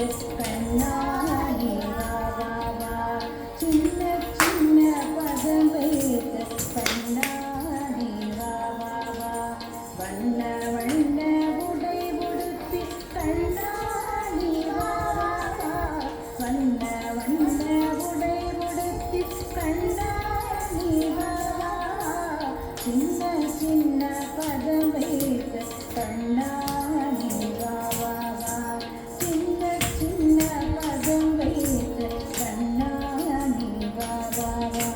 கண்ணாடி வா வா வா சின்ன சின்ன பதம் வைத்த கண்ணாடி வா வா வா வண்ண வண்ண உடை உடுத்தி கண்ணாடி வா வா வா வண்ண வண்ண உடை உடுத்தி கண்ணாடி வா வா சின்ன சின்ன பதம் வைத்த கண்ணாடி வா வா வா சின்ன சின்ன பதம் வைத்த கண்ணாடி வா வா வா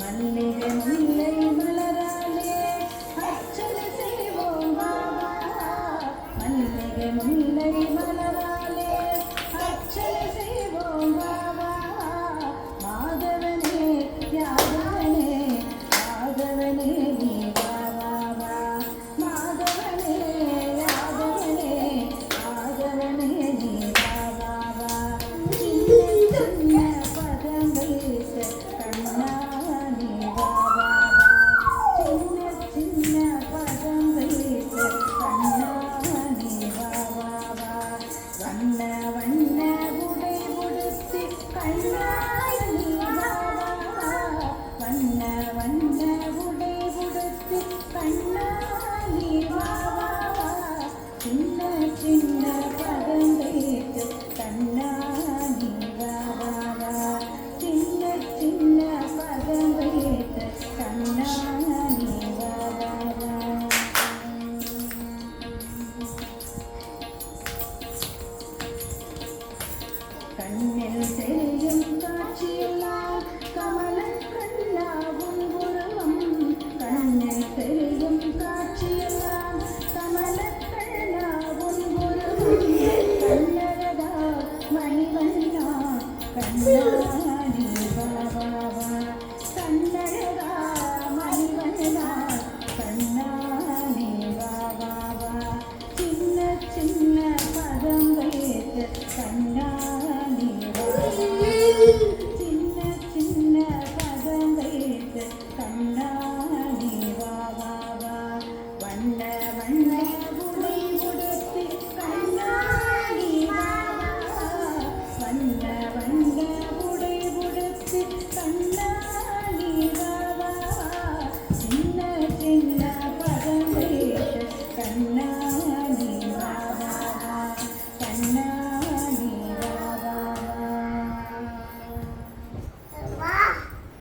மல்லிகை முல்லை மலராலே அர்ச்சனை செய்வோம் வா வா மல்லிகை முல்லை மலராலே அர்ச்சனை செய்வோம் வா வா மாதவனே யாதவனே யாதவனே நீ வா வா வா மாதவனே யாதவனே யாதவனே நீ வா வா வா சின்ன சின்ன பதம் வைத்த கண்ணாடி வா வா வா சின்ன சின்ன பதம் வைத்த கண்ணாடி வா வா வா வண்ண வண்ண உடை உடுத்தி கண்ணாடி வா வா வா வண்ண வண்ண உடை உடுத்தி கண்ணாடி வா வா வா சின்ன சின்ன பதம் வைத்த கண்ணாடி வா வா வா சின்ன சின்ன பதம் வைத்த கண்ணாடி வா வா வா கண்ணில் தெரியும் காட்சியெல்லாம் கமலக் கண்ணா உன் உருவம் கண்ணில் தெரியும் காட்சியெல்லாம் கமலக் கண்ணா உன் உருவம் கண்ணழகா மணிவண்ணா கண்ணாடி வா வா வா கண்ணழகா மணிவண்ணா கண்ணாடி வா வா வா சின்ன சின்ன பதம் வைத்த கண்ணாடி வா வா சின்ன சின்ன பதம் வைத்த கண்ணாடி வா வா வா வண்ண வண்ண உடை உடுத்தி கண்ணாடி வா வா வண்ண வண்ண உடை உடுத்தி கண்ணாடி வா வா சின்ன சின்ன பதம் வைத்த கண்ணாடி வா வா வா கண்ணாடி